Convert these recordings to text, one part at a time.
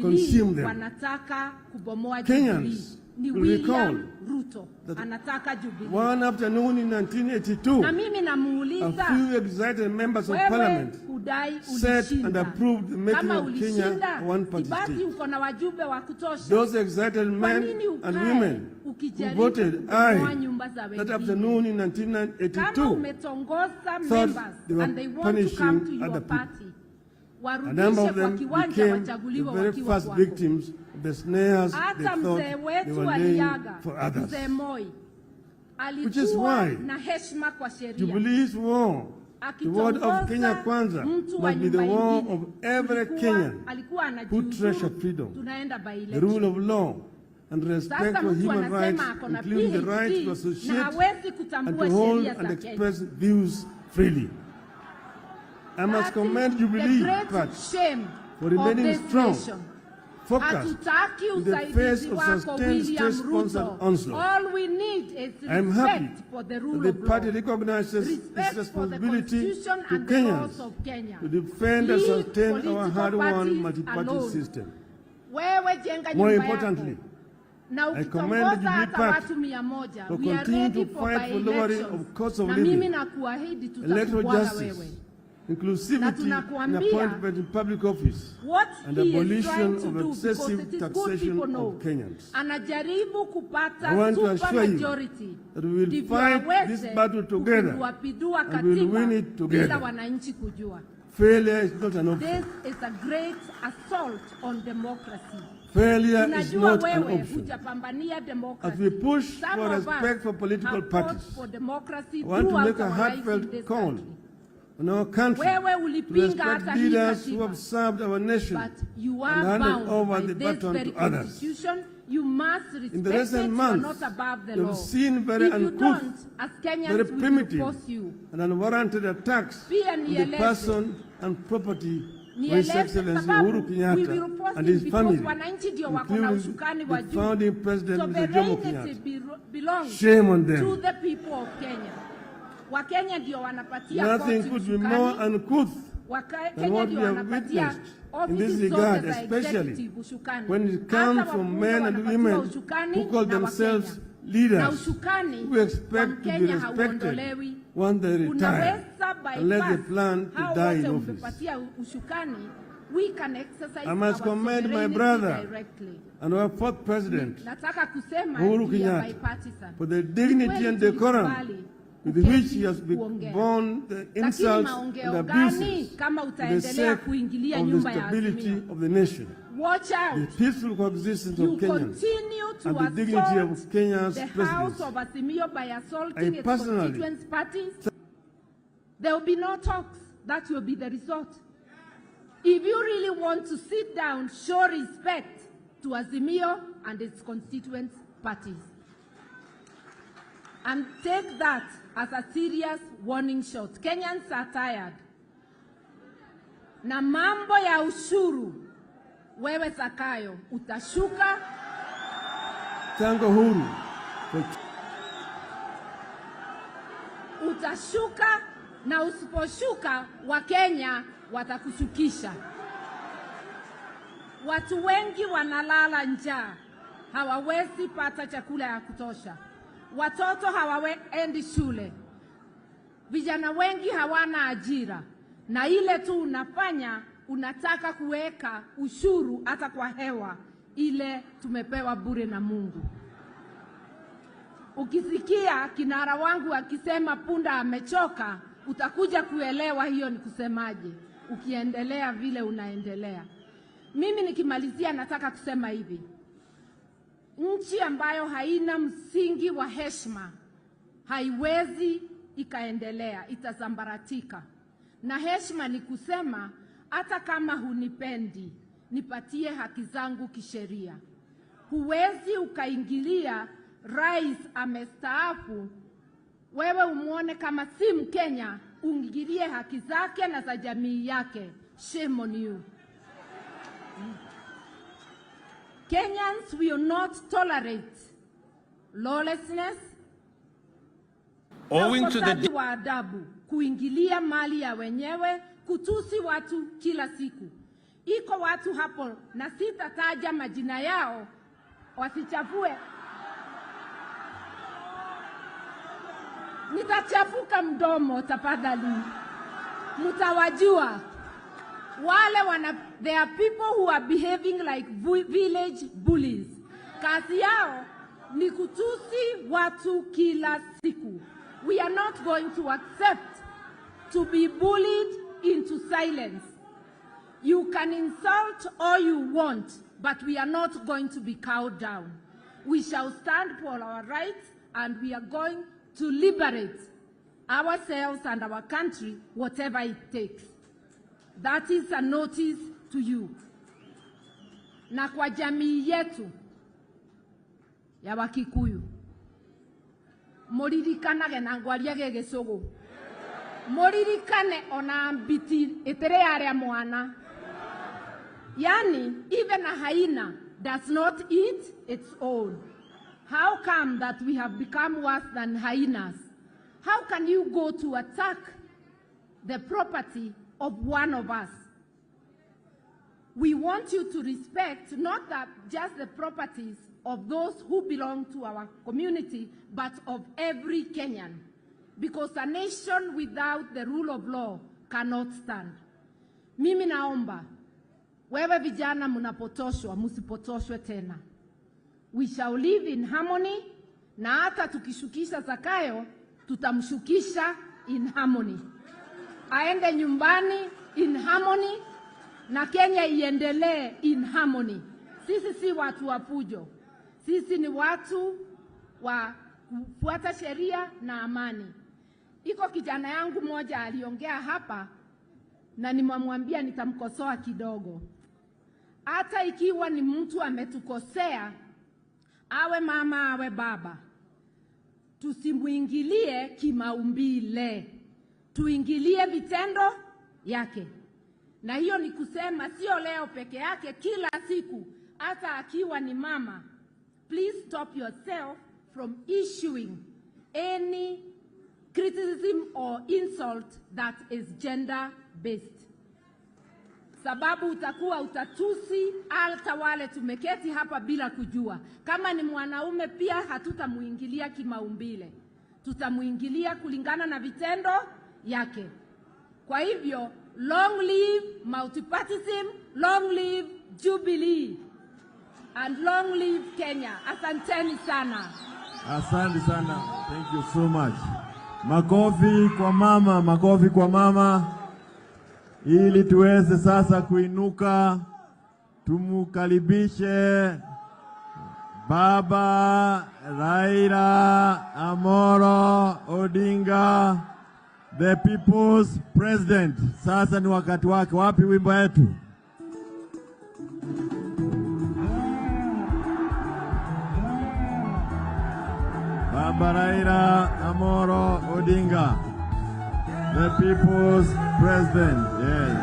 consume them. Wanataka kubomoa Kenyans ni will William recall Ruto anataka Jubilee. One afternoon in 1982, Na mimi namuuliza, a few excited members of parliament said and approved the making of Kenya one party state. Uko na wajumbe wa kutosha. Those excited men and women who voted aye that afternoon in 1982 thought they were punishing other people. A number of them became the very first victims of the snares they thought they were laying for others. Which is why Jubilee's war, the word of Kenya Kwanza, must be the war of every Kenyan who treasure freedom, the rule of law, and respect for human rights, including the right to associate and to hold and express views freely. I must commend Jubilee Party for remaining strong, focused in the face of sustained state-sponsored onslaught. All we need is respect for the rule of law. The party recognizes its responsibility to Kenyans to defend and sustain our hard-won multi-party system. More importantly, I commend the Jubilee Party for continuing to fight for lowering of cost of living, electoral justice, inclusivity in appointment in public office, and abolition of excessive taxation of Kenyans. I want to assure you that we will fight this battle together and we will win it together. Failure is not an option. This is a great assault on democracy. Failure is not an option. As we push for respect for political parties, I want to make a heartfelt call on our country to respect leaders who have served our nation and handed over the baton to others. In the recent months, we have seen very uncouth, very primitive and unwarranted attacks on the person and property of His Excellency Uhuru Kenyatta and his family, including the founding president, Mr. Jamuhuri. Shame on them. To the people of Kenya. Nothing could be more uncouth than what we have witnessed in this regard, especially when it comes from men and women who call themselves leaders, who expect to be respected once they retire, unless they plan to die in office. I must commend my brother and our fourth president, Uhuru Kenyatta, for the dignity and decorum with which he has borne the insults and abuses for the sake of the stability of the nation, the peaceful coexistence of Kenyans, and the dignity of Kenya's presidency. I personally, there will be no talks. That will be the result. If you really want to sit down, show respect to Azimio and its constituent parties. And take that as a serious warning shot. Kenyans are tired. Na mambo ya ushuru, wewe Zakayo, utashuka. Tango huru. Utashuka, na usiposhuka Wakenya watakushukisha. Watu wengi wanalala njaa, hawawezi pata chakula ya kutosha. Watoto hawaendi shule. Vijana wengi hawana ajira. Na ile tu unafanya, unataka kuweka ushuru hata kwa hewa ile tumepewa bure na Mungu. Ukisikia kinara wangu akisema punda amechoka, utakuja kuelewa hiyo ni kusemaje ukiendelea vile unaendelea. Mimi nikimalizia nataka kusema hivi. Nchi ambayo haina msingi wa heshima haiwezi ikaendelea, itazambaratika. Na heshima ni kusema hata kama hunipendi, nipatie haki zangu kisheria. Huwezi ukaingilia rais amestaafu, wewe umuone kama si Mkenya, uingilie haki zake na za jamii yake. Shame on you. Kenyans will not tolerate lawlessness, owing to the wa adabu, kuingilia mali ya wenyewe, kutusi watu kila siku. Iko watu hapo na sitataja majina yao wasichafue. Nitachafuka mdomo tafadhali. Mtawajua. There are people who are behaving like village bullies. Kazi yao ni kutusi watu kila siku. We are not going to accept to be bullied into silence. You can insult all you want, but we are not going to be cowed down. We shall stand for our rights, and we are going to liberate ourselves and our country, whatever it takes. That is a notice to you. Na kwa jamii yetu ya Wakikuyu, muririkane na ngwaria gegesugu, muririkane ona mbiti itere aria mwana. Yani, even a hyena does not eat its own. How come that we have become worse than hyenas? How can you go to attack the property of one of us? We want you to respect not that just the properties of those who belong to our community, but of every Kenyan. Because a nation without the rule of law cannot stand. Mimi naomba, wewe vijana mnapotoshwa, msipotoshwe tena. We shall live in harmony, na hata tukishukisha Zakayo, tutamshukisha in harmony. Aende nyumbani in harmony, na Kenya iendelee in harmony. Sisi si watu wa fujo. Sisi ni watu wa kufuata sheria na amani. Iko kijana yangu moja aliongea hapa, na nimemwambia nitamkosoa kidogo. Hata ikiwa ni mtu ametukosea, awe mama awe baba, tusimuingilie kimaumbile, tuingilie vitendo yake. Na hiyo ni kusema sio leo peke yake, kila siku. Hata akiwa ni mama, please stop yourself from issuing any criticism or insult that is gender based. Sababu utakuwa utatusi hata wale tumeketi hapa bila kujua. Kama ni mwanaume pia hatutamuingilia kimaumbile. Tutamuingilia kulingana na vitendo yake. Kwa hivyo, long live multipartyism, long live Jubilee, and long live Kenya. Asanteni sana. Asante sana. Thank you so much. Makofi kwa mama, makofi kwa mama. Ili tuweze sasa kuinuka, tumukaribishe Baba Raila Amolo Ondinga, the people's president. Sasa ni wakati wake. Wapi wimbo yetu? Baba Raila Amolo Ondinga, the people's president. Yes.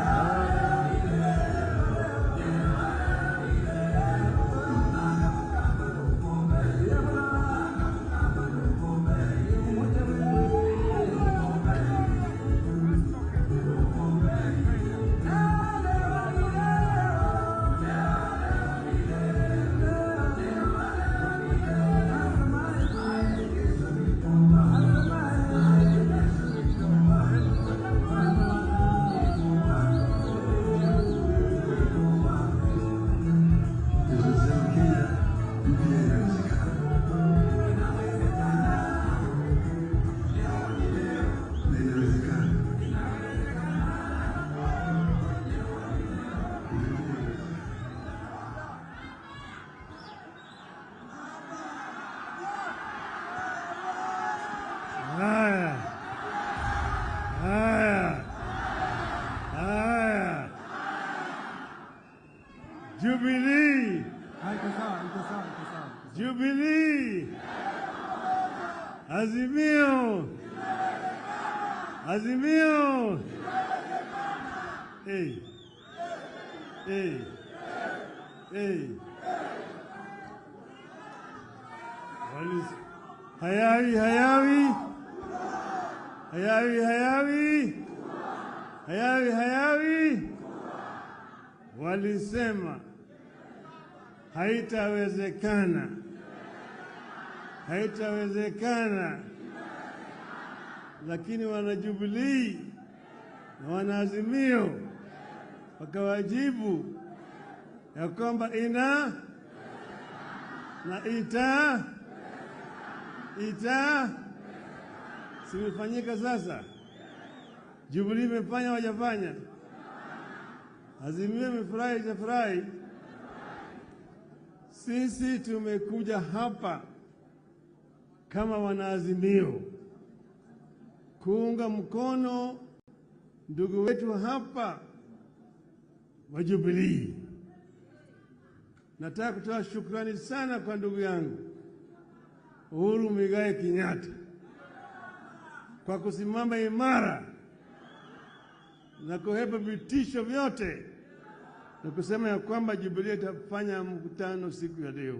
Jubilee. Jubilee. Azimio. Azimio. Hey. Hey. Hey. Hayawi, hayawi. Hayawi, hayawi. Hayawi, hayawi. walisema haitawezekana, haitawezekana, lakini wana Jubilee na wana Azimio wakawajibu ya kwamba ina na simefanyika sasa. Jubilee imefanya wajafanya, Azimio imefurahi itafurahi. Sisi tumekuja hapa kama wanaazimio kuunga mkono ndugu wetu hapa wa Jubilee. Nataka kutoa shukrani sana kwa ndugu yangu Uhuru Muigai Kenyatta kwa kusimama imara na kuhepa vitisho vyote na kusema ya kwamba Jubilee itafanya mkutano siku ya leo.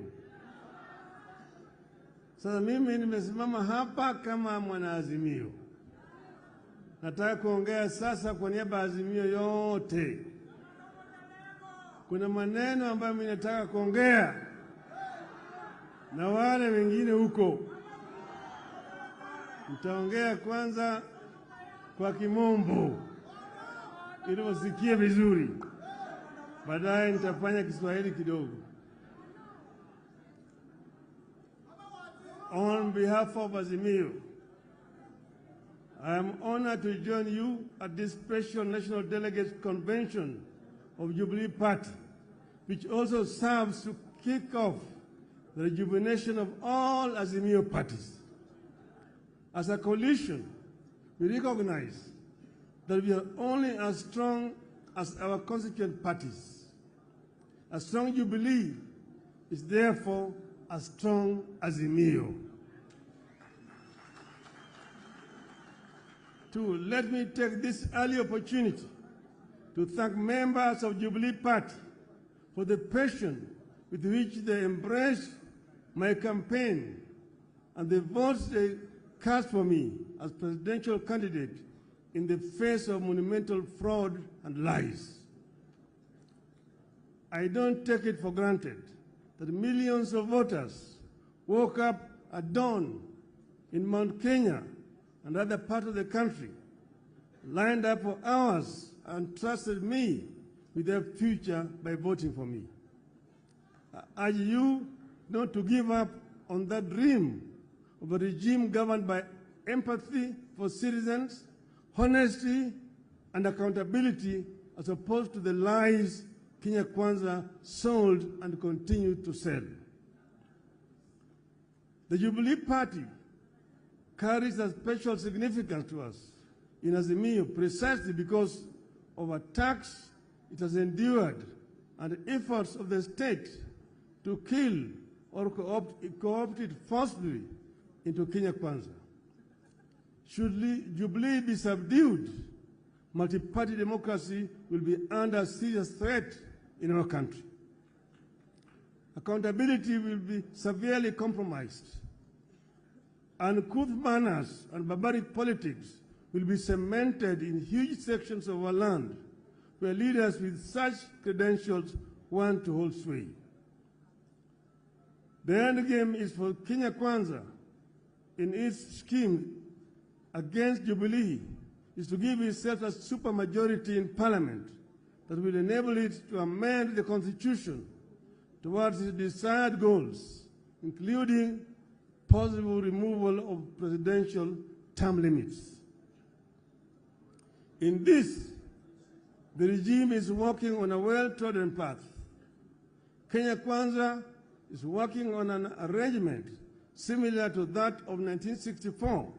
Sasa mimi nimesimama hapa kama mwanaazimio. Nataka kuongea sasa kwa niaba ya Azimio yote. Kuna maneno ambayo mimi nataka kuongea na wale wengine huko. Nitaongea kwanza kwa Kimombo ili wasikie vizuri, baadaye nitafanya Kiswahili kidogo. On behalf of Azimio, I am honored to join you at this special National Delegates Convention of Jubilee Party, which also serves to kick off the rejuvenation of all Azimio parties. As a coalition, we recognize that we are only as strong as our constituent parties. A strong Jubilee is therefore a strong Azimio. Two, let me take this early opportunity to thank members of Jubilee Party for the passion with which they embraced my campaign and the votes they cast for me as presidential candidate in the face of monumental fraud and lies. I don't take it for granted that millions of voters woke up at dawn in Mount Kenya and other parts of the country, lined up for hours and trusted me with their future by voting for me. I urge you not to give up on that dream of a regime governed by empathy for citizens, honesty, and accountability, as opposed to the lies Kenya Kwanza sold and continued to sell. The Jubilee Party carries a special significance to us in Azimio precisely because of attacks it has endured and the efforts of the state to kill or co-opt it forcibly into Kenya Kwanza. Should Jubilee be subdued, multi-party democracy will be under serious threat in our country. Accountability will be severely compromised. Uncouth manners and barbaric politics will be cemented in huge sections of our land where leaders with such credentials want to hold sway. The end game is for Kenya Kwanza in its scheme against Jubilee is to give itself a supermajority in parliament that will enable it to amend the constitution towards its desired goals, including possible removal of presidential term limits. In this, the regime is working on a well-trodden path. Kenya Kwanza is working on an arrangement similar to that of 1964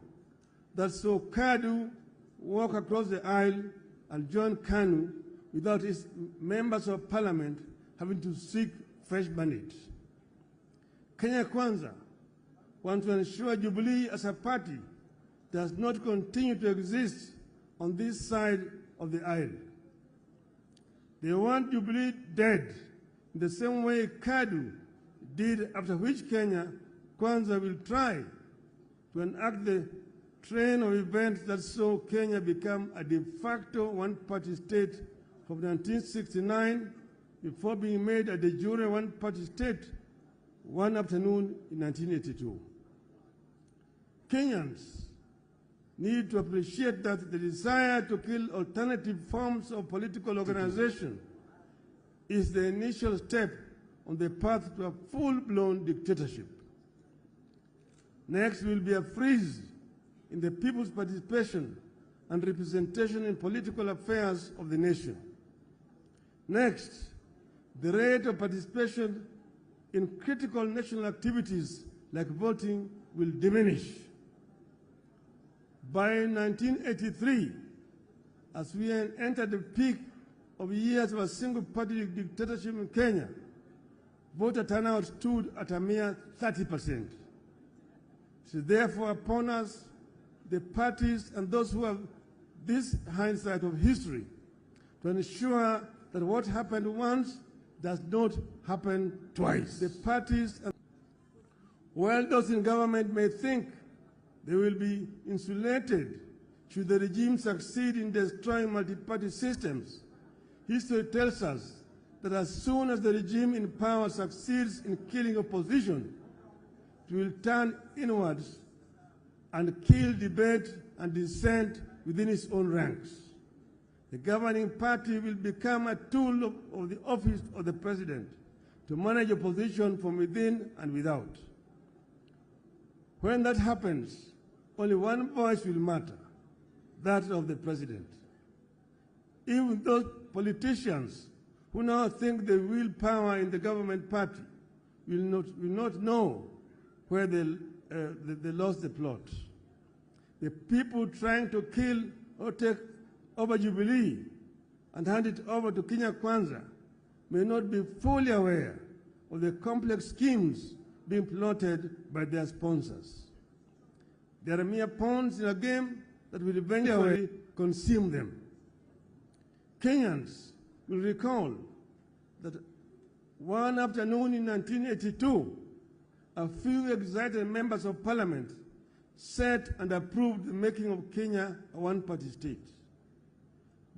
that saw KADU walk across the aisle and join KANU without its members of parliament having to seek fresh mandates. Kenya Kwanza wants to ensure Jubilee as a party does not continue to exist on this side of the aisle. They want Jubilee dead in the same way KADU did, after which Kenya Kwanza will try to enact the train of events that saw Kenya become a de facto one-party state from 1969 before being made a de jure one-party state one afternoon in 1982. Kenyans need to appreciate that the desire to kill alternative forms of political organization is the initial step on the path to a full-blown dictatorship. Next will be a freeze in the people's participation and representation in political affairs of the nation. Next, the rate of participation in critical national activities like voting will diminish. By 1983, as we entered the peak of years of a single-party dictatorship in Kenya, voter turnout stood at a mere 30%. It is therefore upon us, the parties and those who have this hindsight of history, to ensure that what happened once does not happen twice. The parties, while those in government may think they will be insulated should the regime succeed in destroying multi-party systems, history tells us that as soon as the regime in power succeeds in killing opposition, it will turn inwards and kill debate and dissent within its own ranks. The governing party will become a tool of the office of the president to manage opposition from within and without. When that happens, only one voice will matter, that of the president. Even those politicians who now think they wield power in the government party will not know where they lost the plot. The people trying to kill or take over Jubilee and hand it over to Kenya Kwanza may not be fully aware of the complex schemes being plotted by their sponsors. They are mere pawns in a game that will eventually consume them. Kenyans will recall that one afternoon in 1982, a few excited members of parliament set and approved the making of Kenya a one-party state.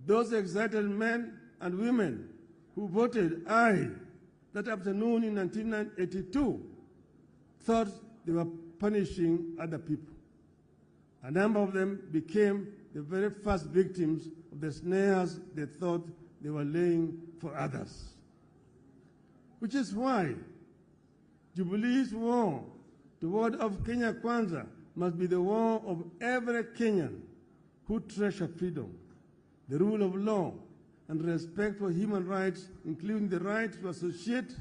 Those excited men and women who voted aye that afternoon in 1982 thought they were punishing other people. A number of them became the very first victims of the snares they thought they were laying for others. Which is why Jubilee's war toward of Kenya Kwanza must be the war of every Kenyan who treasures freedom, the rule of law, and respect for human rights, including the right to associate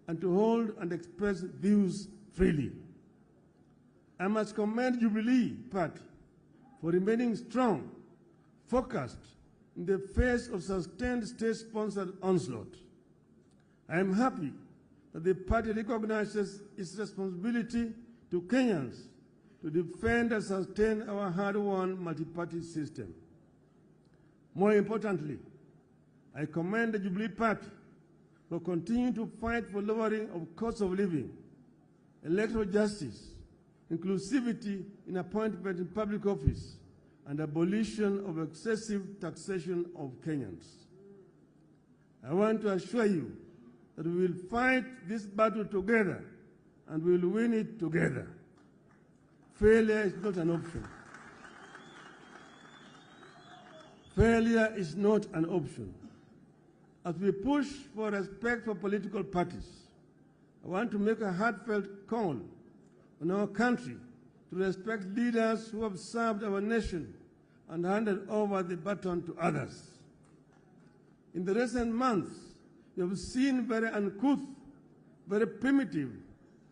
and to hold and express views freely. I must commend Jubilee Party for remaining strong, focused in the face of sustained state-sponsored onslaught. I am happy that the party recognizes its responsibility to Kenyans to defend and sustain our hard-won multi-party system. More importantly, I commend the Jubilee Party for continuing to fight for lowering of cost of living, electoral justice, inclusivity in appointment in public office, and abolition of excessive taxation of Kenyans. I want to assure you that we will fight this battle together and we will win it together. Failure is not an option. Failure is not an option. As we push for respect for political parties, I want to make a heartfelt call on our country to respect leaders who have served our nation and handed over the baton to others. In the recent months, we have seen very uncouth, very primitive,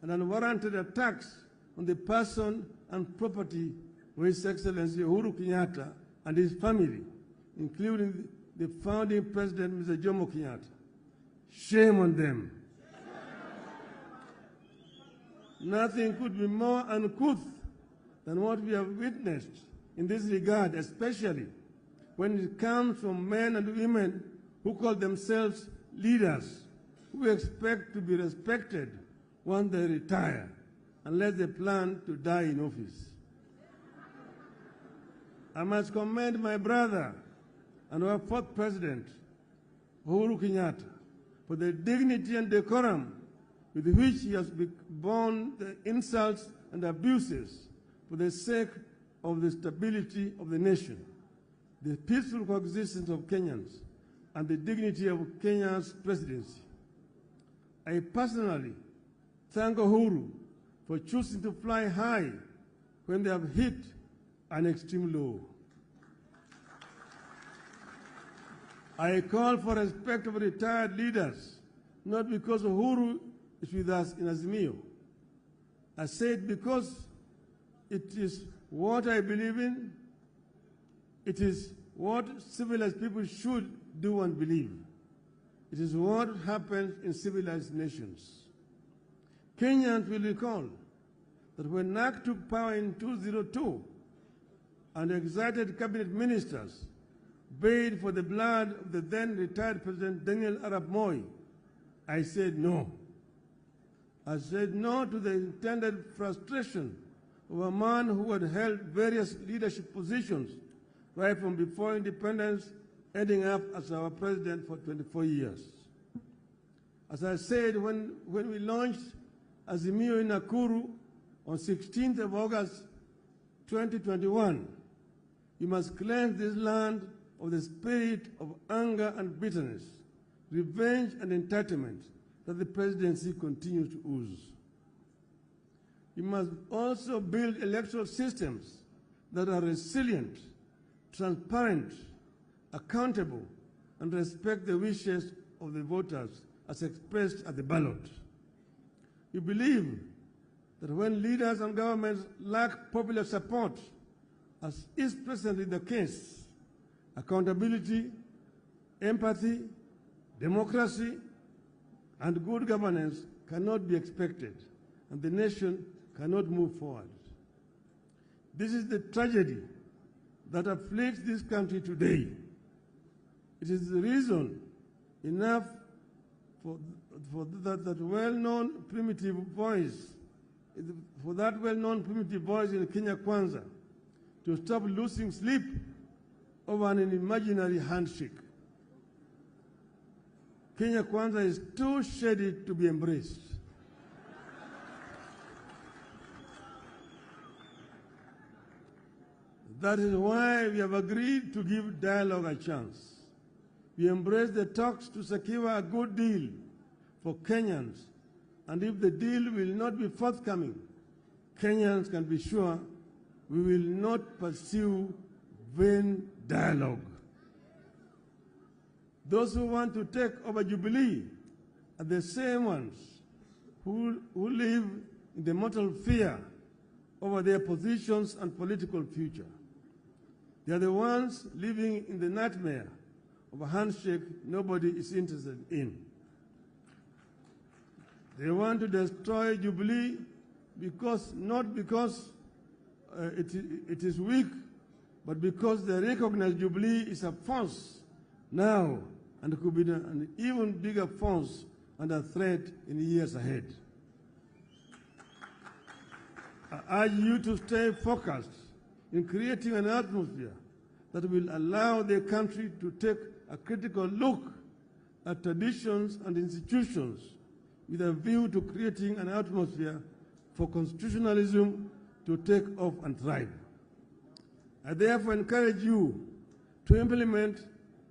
and unwarranted attacks on the person and property of His Excellency Uhuru Kenyatta and his family, including the founding president, Mr. Jomo Kenyatta. Shame on them. Nothing could be more uncouth than what we have witnessed in this regard, especially when it comes from men and women who call themselves leaders, who expect to be respected once they retire, unless they plan to die in office. I must commend my brother and our fourth president, Uhuru Kenyatta, for the dignity and decorum with which he has borne the insults and abuses for the sake of the stability of the nation, the peaceful coexistence of Kenyans, and the dignity of Kenya's presidency. I personally thank Uhuru for choosing to fly high when they have hit an extreme low. I call for respect of retired leaders, not because Uhuru is with us in Azimio. I say it because it is what I believe in. It is what civilized people should do and believe. It is what happens in civilized nations. Kenyans will recall that when NAC took power in 2002 and excited cabinet ministers bayed for the blood of the then retired President Daniel Arap Moi, I said no. I said no to the intended frustration of a man who had held various leadership positions right from before independence, ending up as our president for 24 years. As I said when we launched Azimio in Nakuru on 16th of August 2021, you must cleanse this land of the spirit of anger and bitterness, revenge and entitlement that the presidency continues to ooze. You must also build electoral systems that are resilient, transparent, accountable, and respect the wishes of the voters as expressed at the ballot. You believe that when leaders and governments lack popular support, as is presently the case, accountability, empathy, democracy, and good governance cannot be expected, and the nation cannot move forward. This is the tragedy that afflicts this country today. It is the reason enough for that well-known primitive voice, in Kenya Kwanza to stop losing sleep over an imaginary handshake. Kenya Kwanza is too shady to be embraced. That is why we have agreed to give dialogue a chance. We embrace the talks to secure a good deal for Kenyans, and if the deal will not be forthcoming, Kenyans can be sure we will not pursue vain dialogue. Those who want to take over Jubilee are the same ones who live in the mortal fear over their positions and political future. They are the ones living in the nightmare of a handshake nobody is interested in. They want to destroy Jubilee not because it is weak, but because they recognize Jubilee is a force now and could be an even bigger force and a threat in the years ahead. I urge you to stay focused in creating an atmosphere that will allow the country to take a critical look at traditions and institutions with a view to creating an atmosphere for constitutionalism to take off and thrive. I therefore encourage you to implement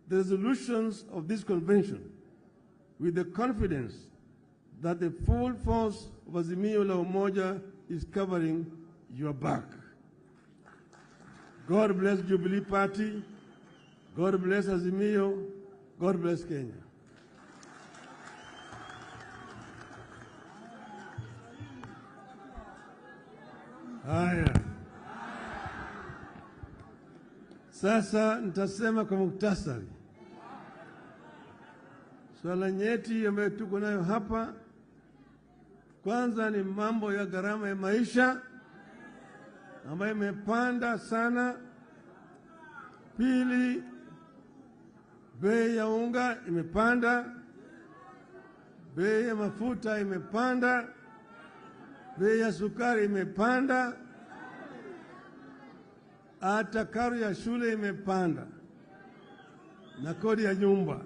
the resolutions of this convention with the confidence that the full force of Azimio la Umoja is covering your back. God bless Jubilee Party. God bless Azimio. God bless Kenya. Haya. Sasa nitasema kwa muktasari. Swala nyeti ambayo tuko nayo hapa, kwanza ni mambo ya gharama ya maisha ambayo imepanda sana. Pili, bei ya unga imepanda, bei ya mafuta imepanda, bei ya sukari imepanda, hata karo ya shule imepanda na kodi ya nyumba.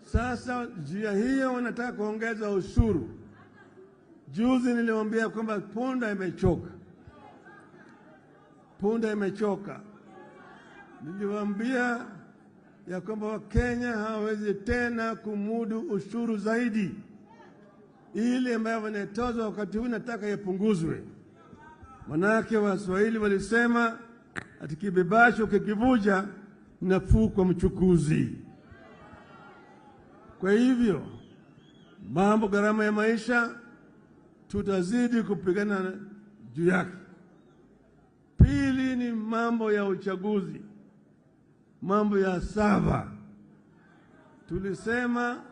Sasa njia hiyo wanataka kuongeza ushuru. Juzi niliwaambia kwamba punda imechoka. Punda imechoka. Niliwaambia ya kwamba Wakenya hawawezi tena kumudu ushuru zaidi. Ile ambayo wanatozwa wakati huu nataka yapunguzwe. Manake Waswahili walisema ati kibebasho kikivuja nafuu kwa mchukuzi. Kwa hivyo mambo gharama ya maisha tutazidi kupigana juu yake. Pili ni mambo ya uchaguzi. Mambo ya saba. Tulisema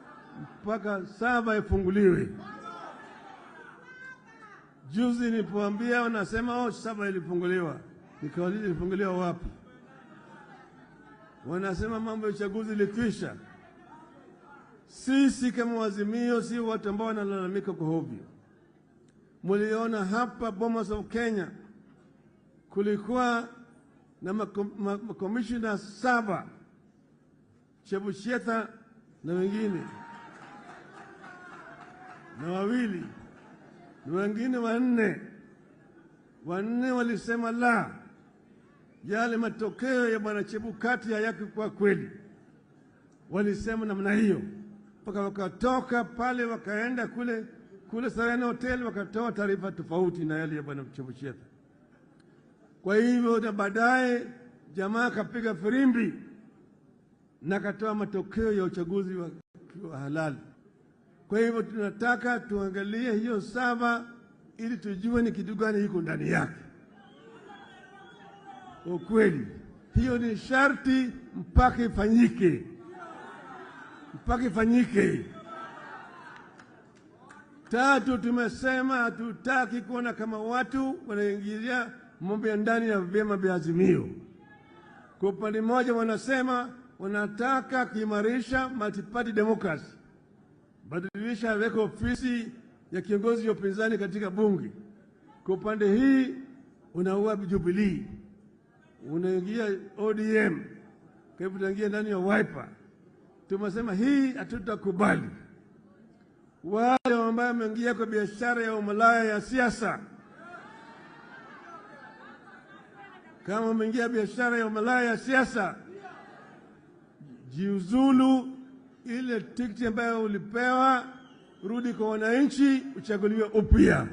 mpaka saba ifunguliwe. Juzi nilipoambia wanasema saba ilifunguliwa. Nikauliza ilifunguliwa wapi? Wanasema mambo ya uchaguzi ilikwisha. Sisi kama Wazimio si watu ambao wanalalamika kwa hovyo. Muliona hapa Bomas of Kenya kulikuwa na makomishina 7, Chebushetha na wengine na wawili na wengine 4. 4 walisema la, yale matokeo ya bwana Chebukati hayaki kwa kweli. Walisema namna hiyo, mpaka wakatoka pale wakaenda kule Serena Hotel wakatoa taarifa tofauti na yale ya bwana Chebushetha. Kwa hivyo na baadaye jamaa kapiga firimbi na katoa matokeo ya uchaguzi wa halali. Kwa hivyo tunataka tuangalie hiyo 7 ili tujue ni kitu gani iko ndani yake. Ukweli hiyo ni sharti mpaka ifanyike. Mpaka ifanyike. 3, tumesema hatutaki kuona kama watu wanaingilia mambo ya ndani ya vyama vya Azimio. Kwa upande mmoja wanasema wanataka kuimarisha multi-party democracy, badilisha weka ofisi ya kiongozi wa upinzani katika bunge. Kwa upande hii unaua Jubilee, unaingia ODM, kwa hivyo utaingia ndani ya Wiper. Tumesema hii hatutakubali. Wale ambao wameingia kwa biashara ya umalaya ya siasa, kama umeingia biashara ya umalaya ya siasa, jiuzulu. Ile tikiti ambayo ulipewa rudi kwa wananchi, uchaguliwe upya.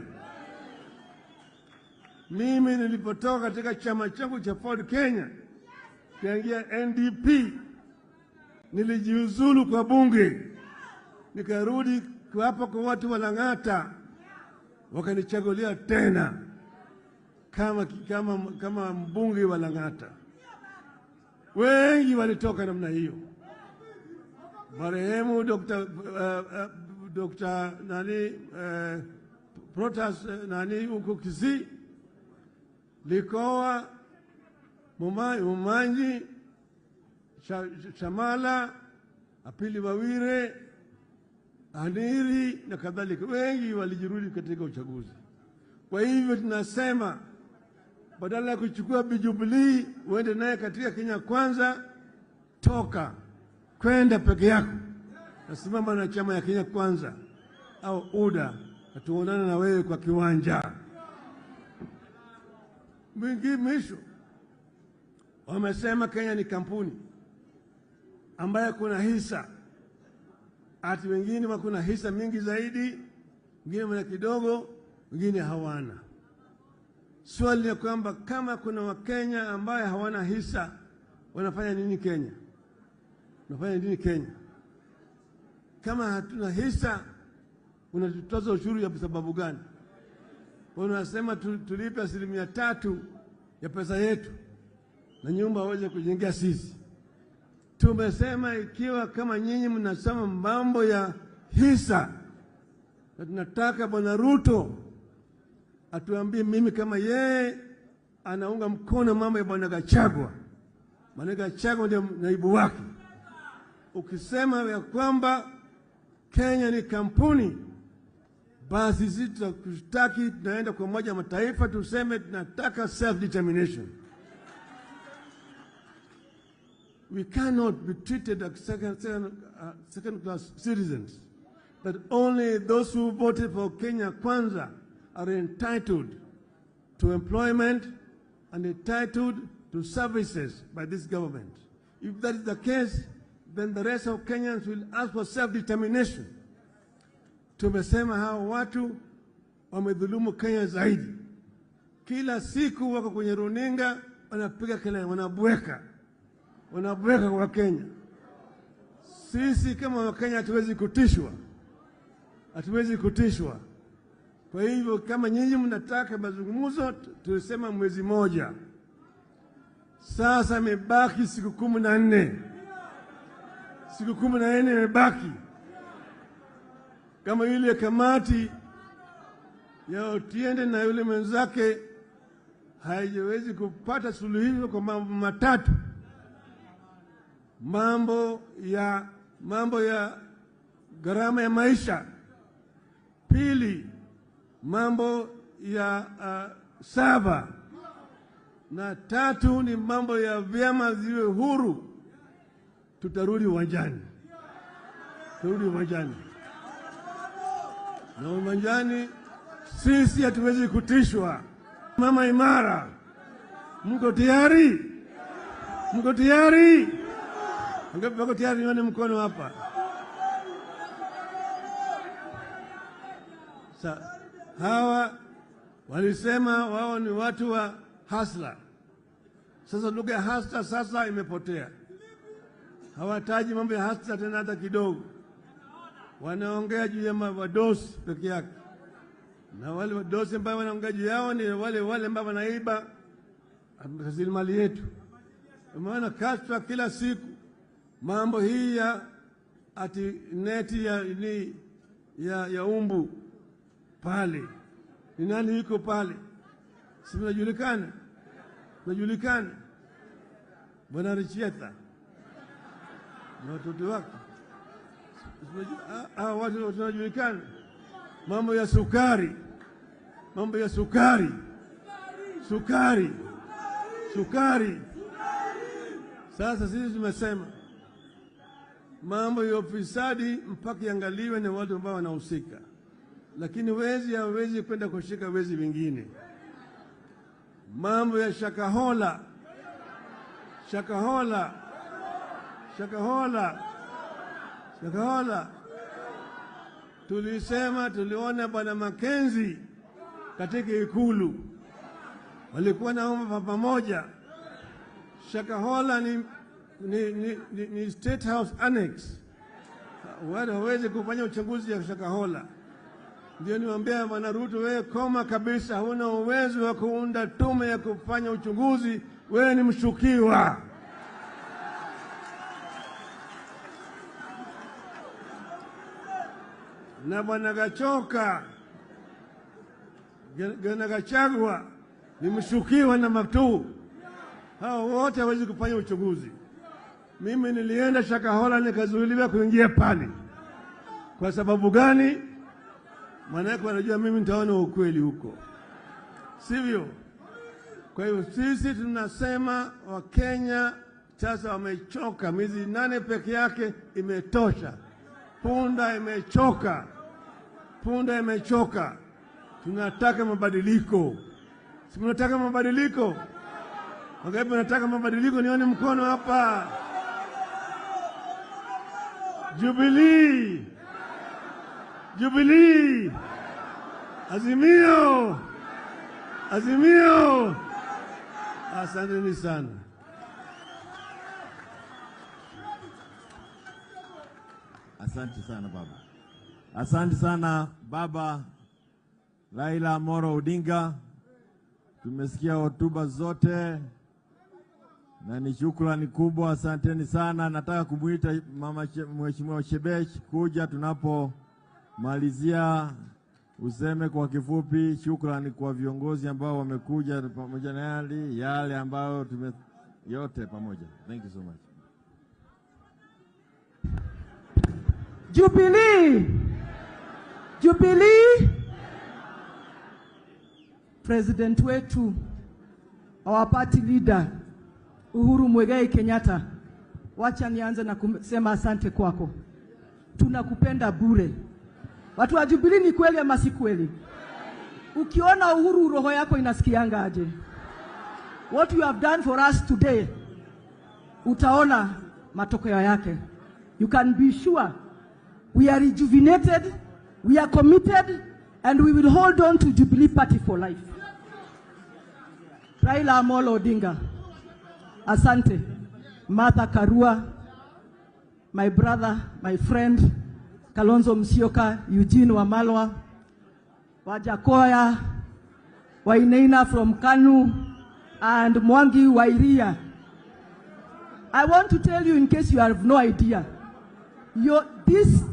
Mimi nilipotoka katika chama changu cha Ford Kenya kaingia NDP, nilijiuzulu kwa bunge, nikarudi hapa kwa watu wa Lang'ata, wakanichagulia tena kama mbunge wa Lang'ata. Wengi walitoka namna hiyo. Marehemu Dr. Protas huko Kisii, Likoa, Mumanyi, Shamala, Apili Wawire, Aniri na kadhalika. Wengi walijirudi katika uchaguzi. Kwa hivyo tunasema badala ya kuchukua Jubilee uende naye katika Kenya Kwanza, toka kwenda peke yako, nasimama na chama ya Kenya Kwanza au UDA, tuonane na wewe kwa kiwanja. Mwisho wamesema Kenya ni kampuni ambayo kuna hisa, ati wengine wakuna hisa mingi zaidi, wengine wana kidogo, wengine hawana. Swali ni kwamba kama kuna Wakenya ambaye hawana hisa, wanafanya nini Kenya? Wanafanya nini Kenya? Kama hatuna hisa, unatutoza ushuru ya sababu gani? Unasema tulipe 3% ya pesa yetu na nyumba waweze kujengea sisi. Tumesema ikiwa kama nyinyi mnasema mambo ya hisa, na tunataka Bwana Ruto atuambie mimi kama yeye anaunga mkono mambo ya Bwana Gachagua. Bwana Gachagua ndio naibu wake. Ukisema ya kwamba Kenya ni kampuni, basi sisi tutakustaki, tunaenda kwa Umoja wa Mataifa tuseme tunataka self determination. we cannot be treated as second-class citizens, that only those who voted for Kenya Kwanza are entitled to employment and entitled to services by this government. If that is the case, then the rest of Kenyans will ask for self-determination. Tumesema hao watu wamedhulumu Kenya zaidi. Kila siku wako kwenye runinga wanapiga kelele, wanabweka kwa Kenya. Sisi kama Wakenya hatuwezi kutishwa. Kwa hivyo kama nyinyi mnataka mazungumzo, tulisema mwezi moja. Sasa imebaki siku 14. Siku 14 imebaki. Kama yule kamati ya Otiende na yule mwenzake haijawezi kupata suluhisho kwa mambo matatu. Mambo ya gharama ya maisha. Pili, mambo ya saba. Na tatu ni mambo ya vyama ziwe huru. Tutarudi uwanjani. Na uwanjani sisi hatuwezi kutishwa. Mama imara, mko tayari? Mko tayari? Angapi wako tayari? Nione mkono hapa. Hawa walisema wao ni watu wa hasla. Sasa lugha ya hasla sasa imepotea. Hawataji mambo ya hasla tena hata kidogo. Wanaongea juu ya wadosi peke yake. Na wale wadosi ambao wanaongea juu yao ni wale ambao wanaiba rasilimali yetu. Maana kashfa kila siku. Mambo hii ya ati neti ya umbu pale. Ni nani yuko pale? Si mnajulikana? Bwana Richieta na watoto wake. Watu tunajulikana. Mambo ya sukari. Sasa sisi tumesema mambo ya ufisadi mpaka iangaliwe na watu ambao wanahusika. Lakini wezi hawezi kwenda kushika wezi wengine. Mambo ya Shakahola. Tuliona Bwana Makenzi katika Ikulu. Walikuwa naomba pamoja. Shakahola ni State House Annex. Wale hawezi kufanya uchunguzi ya Shakahola. Ndio niwaambia Bwana Ruto, wewe koma kabisa, huna uwezo wa kuunda tume ya kufanya uchunguzi, wewe ni mshukiwa. Na Bwana Gachagua ni mshukiwa na Maktuu. Hao wote hawezi kufanya uchunguzi. Mimi nilienda Shakahola nikazuiliwa kuingia pale. Kwa sababu gani? Maanake wanajua mimi nitaona ukweli huko. Sivyo? Kwa hiyo sisi tunasema Wakenya sasa wamechoka. Miezi 8 peke yake imetosha. Punda imechoka. Tunataka mabadiliko. Si mnataka mabadiliko? Wangapi wanataka mabadiliko? Nione mkono hapa. Jubilee. Azimio. Asanteni sana. Asante sana baba. Asante sana baba Raila Amolo Ondinga. Tumesikia hotuba zote na ni shukrani kubwa. Asanteni sana. Nataka kumuita Mheshimiwa Shebesh kuja tunapomalizia, useme kwa kifupi shukrani kwa viongozi ambao wamekuja pamoja na yale ambayo yote pamoja. Thank you so much. Jubilee. President wetu, our party leader Uhuru Muigai Kenyatta wacha nianze na kusema asante kwako. Tunakupenda bure. Watu wa Jubilee, ni kweli ama si kweli? Ukiona Uhuru roho yako inasikianga aje? What you have done for us today, utaona matokeo yake. You can be sure we are rejuvenated, we are committed, and we will hold on to Jubilee Party for life. Raila Ondinga, asante. Martha Karua, my brother, my friend, Kalonzo Musyoka, Eugene Wamalwa, Wajakoya, Wainaina from Kanu, and Mwangi Wairia. I want to tell you, in case you have no idea, this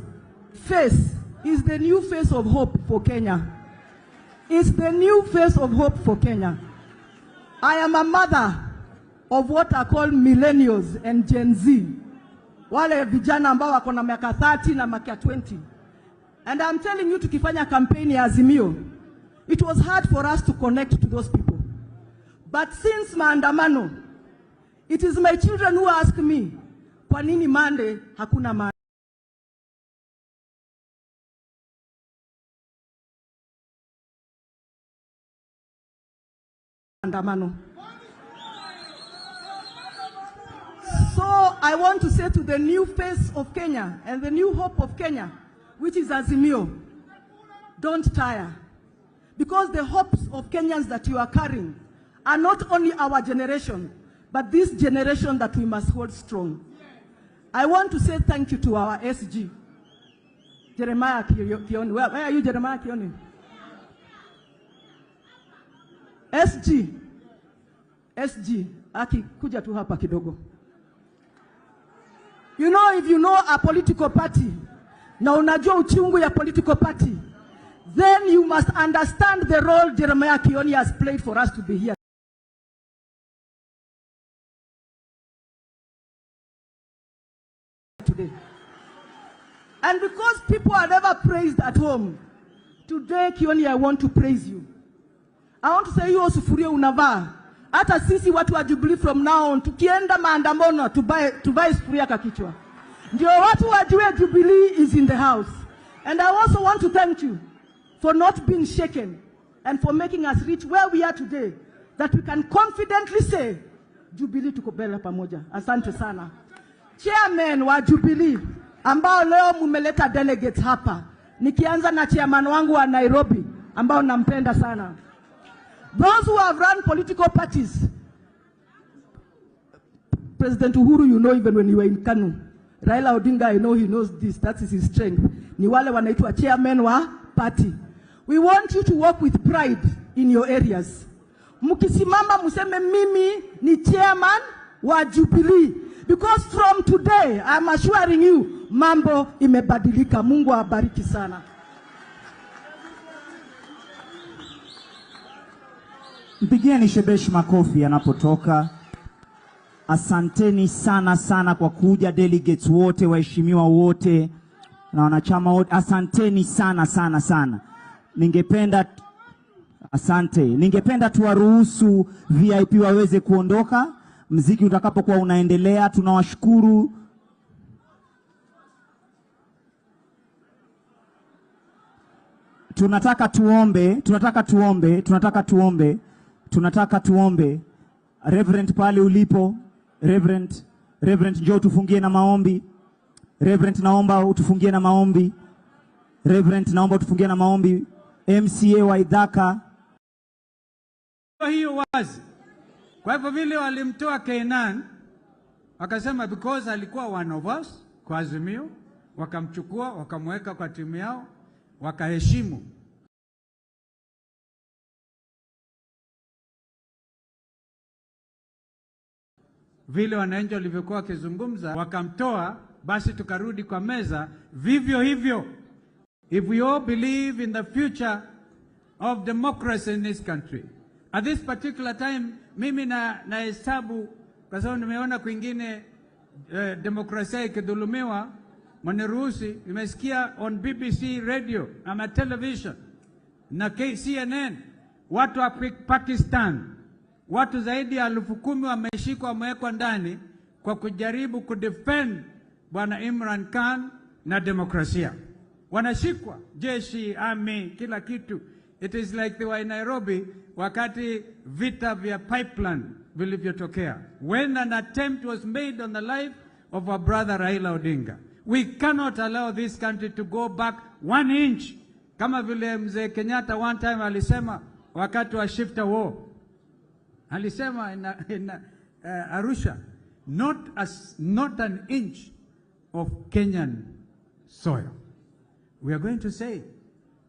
face is the new face of hope for Kenya. It's the new face of hope for Kenya. I am a mother of what are called millennials and Gen Z. Wale vijana ambao wako na miaka 30 na miaka 20. And I'm telling you, tukifanya campaign ya Azimio, it was hard for us to connect to those people. But since maandamano, it is my children who ask me, kwa nini Monday hakuna maandamano? So I want to say to the new face of Kenya and the new hope of Kenya, which is Azimio, don't tire. Because the hopes of Kenyans that you are carrying are not only our generation, but this generation that we must hold strong. I want to say thank you to our SG, Jeremiah Kioni. Where are you, Jeremiah Kioni? SG, Aki, kuja tu hapa kidogo. You know, if you know a political party, na unajua uchungu ya political party, then you must understand the role Jeremiah Kioni has played for us to be here today. And because people are never praised at home, today, Kioni, I want to praise you. I want to say, hiyo sufuria unavaa, hata sisi watu wa Jubilee from now on, tukienda maandamano, tuvae sufuria kwa kichwa. Ndio watu wajue Jubilee is in the house. And I also want to thank you for not being shaken and for making us reach where we are today, that we can confidently say, Jubilee tuko mbele pamoja. Asante sana. Chairman wa Jubilee, ambao leo mumeleta delegates hapa, nikianza na chairman wangu wa Nairobi, ambao nampenda sana. Those who have run political parties, President Uhuru, you know, even when you were in Kanu, Raila Ondinga, I know he knows this, that is his strength. Ni wale wanaitwa chairman wa party. We want you to work with pride in your areas. Mukisimama museme mimi ni chairman wa Jubilee. Because from today, I'm assuring you, mambo imebadilika. Mungu abariki sana. Mpigieni Shebesh makofi anapotoka. Asanteni sana sana kwa kuja, delegates wote, waheshimiwa wote na wanachama wote. Asanteni sana sana sana. Ningependa tuwaruhusu VIP waweze kuondoka mziki utakapokuwa unaendelea. Tunawashukuru. Tunataka tuombe. Reverend pale ulipo, Reverend njoo tufungie na maombi. Reverend naomba utufungie na maombi. MCA wa Idhaka. Hiyo wazi. Kwa hivyo vile walimtoa Kenan, wakasema because alikuwa one of us kwa Azimio, wakamchukua, wakamweka kwa timu yao, wakaheshimu. Vile wananchi walivyokuwa wakizungumza, wakamtoa, basi tukarudi kwa meza. Vivyo hivyo, if we all believe in the future of democracy in this country, at this particular time, mimi na hesabu, kwa sababu nimeona kwingine demokrasia ikidhulumiwa, mniruhusi, nimesikia on BBC radio ama television na CNN, watu wa Pakistan, watu zaidi ya 10,000 wameshikwa, wamewekwa ndani kwa kujaribu kudefend Bwana Imran Khan na demokrasia. Wanashikwa, jeshi, army, kila kitu. It is like they were in Nairobi wakati vita vya pipeline vilivyotokea. When an attempt was made on the life of our brother Raila Ondinga. We cannot allow this country to go back 1 inch. Kama vile mzee Kenyatta one time alisema wakati wa shifter war. Alisema in Arusha, not an inch of Kenyan soil. We are going to say,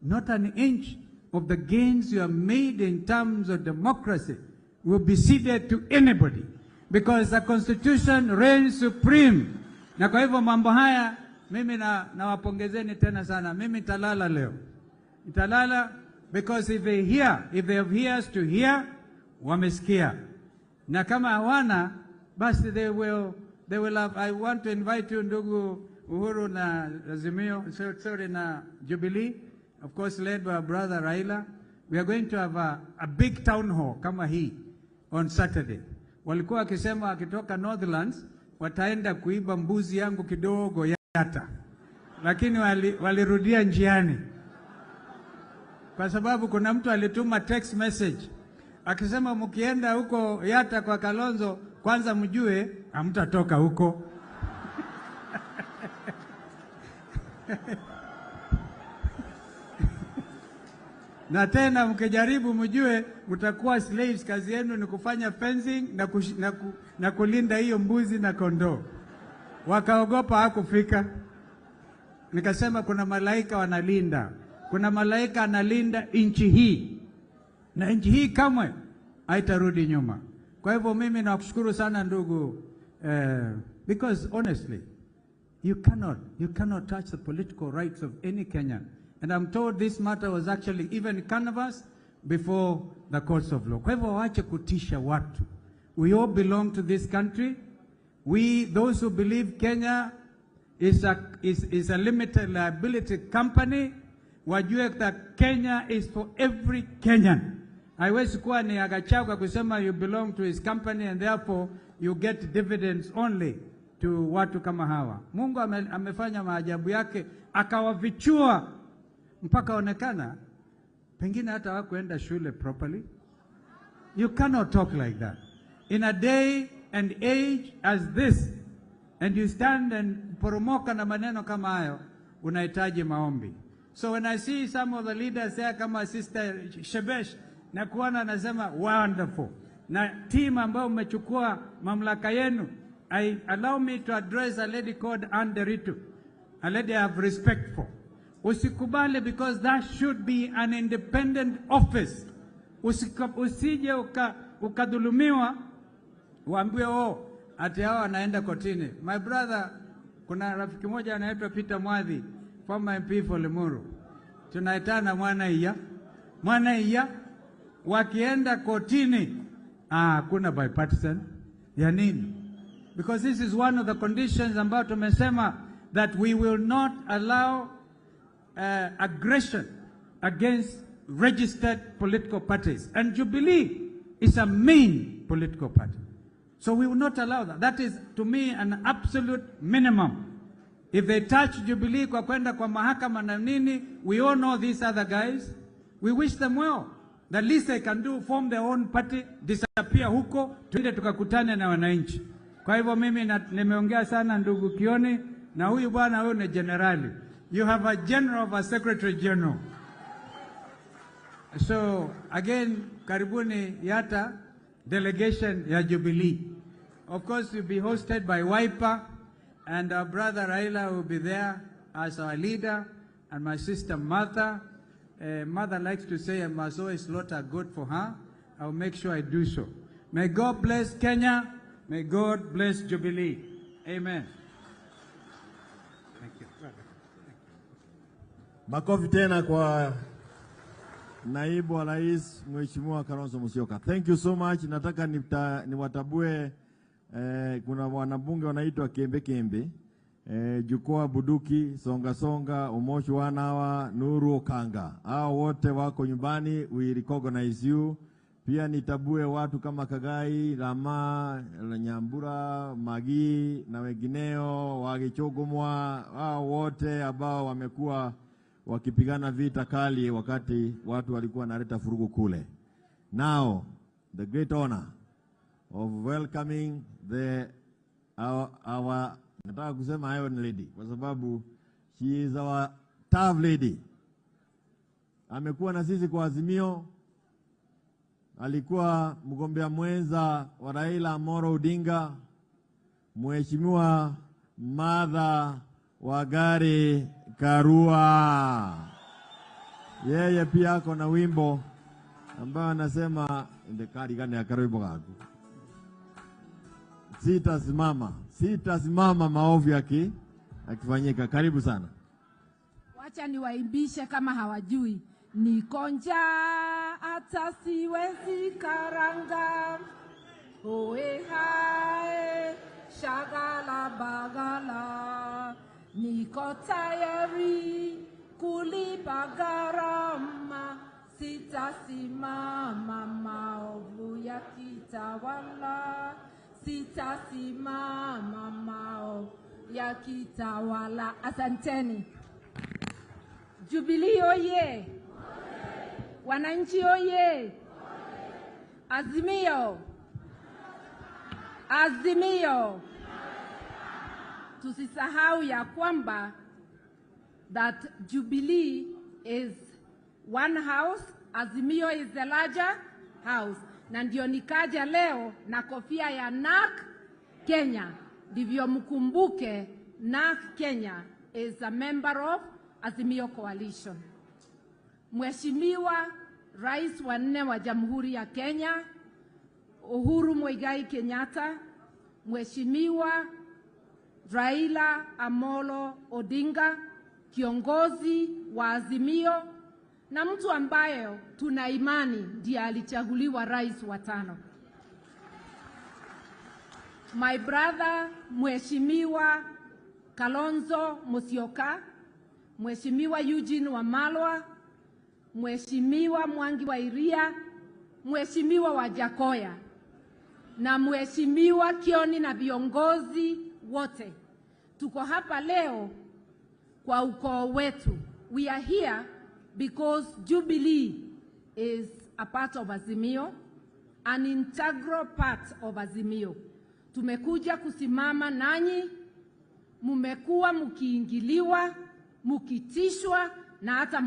not an inch of the gains you have made in terms of democracy will be ceded to anybody, because the constitution reigns supreme. Na kwa hivyo mambo haya mimi nawapongezeni tena sana. Mimi nitalala leo. Nitalala because if they have ears to hear, wamesikia. Na kama hawana, basi they will have. I want to invite you ndugu Uhuru na Azimio, sorry, na Jubilee, of course led by our brother Raila. We are going to have a big town hall kama hii on Saturday. Walikuwa wakisema wakitoka Northlands wataenda kuiba mbuzi yangu kidogo Yata, lakini walirudia njiani kwa sababu kuna mtu alituma text message akisema mkienda huko Yata kwa Kalonzo kwanza mjue hamtatoka huko. Na tena mkijaribu mjue mtakuwa slaves, kazi yenu ni kufanya fencing na kulinda hiyo mbuzi na kondoo. Wakaogopa hakufika. Nikasema kuna malaika wanalinda. Kuna malaika analinda nchi hii. Na nchi hii kamwe haitarudi nyuma. Kwa hivyo mimi nakushukuru sana ndugu, because honestly you cannot touch the political rights of any Kenyan. And I'm told this matter was actually even canvassed before the courts of law. Kwa hivyo waache kutisha watu. We all belong to this country. Those who believe Kenya is a limited liability company, wajue that Kenya is for every Kenyan. Haiwezi kuwa ni Agachagua kusema you belong to his company and therefore you get dividends only to watu kama hawa. Mungu amefanya maajabu yake, akawavichua mpaka onekana pengine hata hawakuenda shule properly. You cannot talk like that in a day and age as this, and you stand and poromoka na maneno kama hayo. Unahitaji maombi. So when I see some of the leaders there kama Sister Shebesh, na kuona nasema wonderful, na team ambao umechukua mamlaka yenu. Allow me to address a lady called Anderitu, a lady I have respect for. Usikubali, because that should be an independent office. Usije ukadhulumiwa uambiwe ati hao anaenda kotini. My brother, kuna rafiki moja anaitwa Peter Mwadhi, former MP for Limuru. Tunaitana mwana iya wakienda kotini kuna bipartisan ya nini? Because this is one of the conditions ambao tumesema that we will not allow aggression against registered political parties. And Jubilee is a main political party. So we will not allow that. That is, to me, an absolute minimum. If they touch Jubilee kwa kwenda kwa mahakama na nini, we all know these other guys. We wish them well. The least they can do, form their own party, disappear huko, tuende tukakutane na wananchi. Kwa hivyo mimi nimeongea sana ndugu Kioni, na huyu bwana huyu ni generali. You have a general of a secretary general. So again, karibuni Yata delegation ya Jubilee. Of course, you'll be hosted by Wiper, and our brother Raila will be there as our leader, and my sister Martha. Mother likes to say I must always slaughter good for her. I'll make sure I do so. May God bless Kenya. May God bless Jubilee. Amen. Thank you. Makofi tena kwa Naibu wa Rais Mheshimiwa Kalonzo Musyoka. Thank you so much. Nataka niwatabue kuna wanabunge wanaitwa Kembe, Jukoa Buduki, Songa, Omosho Wanawa, Nuru Okanga. Hao wote wako nyumbani. We recognize you. Pia nitabue watu kama Kagai, Rama, Nyambura, Magi na wengineo wakichogomwa, hao wote ambao wamekuwa wakipigana vita kali wakati watu walikuwa naleta furugu kule. Now, the great honor of welcoming our nataka kusema Iron Lady kwa sababu she is our tough lady. Amekuwa na sisi kwa Azimio. Alikuwa mgombea mwenza wa Raila Ondinga, Mheshimiwa Martha Wangari Karua. Yeye pia ako na wimbo ambao anasema ndekari gani ya Karua bogagu. Sitasimama maovu akifanyika. Karibu sana. Wacha niwaimbishe kama hawajui. Niko njaa hata siwezi karanga, oe hae shagala bagala, niko tayari kulipa gharama, sitasimama maovu yakitawala, sitasimama maovu yakitawala. Asanteni. Jubilee oye! Wananchi oye! Azimio! Azimio! Tusisahau ya kwamba that Jubilee is one house, Azimio is the larger house. Na ndio nikaja leo na kofia ya NARC Kenya. Ndivyo mkumbuke NARC Kenya is a member of Azimio Coalition. Mheshimiwa Rais wa 4 wa Jamhuri ya Kenya, Uhuru Muigai Kenyatta, Mheshimiwa Raila Ondinga, kiongozi wa Azimio na mtu ambaye tuna imani ndiye alichaguliwa rais wa 5. My brother Mheshimiwa Kalonzo Musyoka, Mheshimiwa Eugene Wamalwa, Mheshimiwa Mwangi wa Iria, Mheshimiwa Wajakoya na Mheshimiwa Kioni na viongozi wote. Tuko hapa leo kwa ukoo wetu. We are here because Jubilee is a part of Azimio, an integral part of Azimio. Tumekuja kusimama nanyi, mumekuwa mkiingiliwa, mkitishwa na hata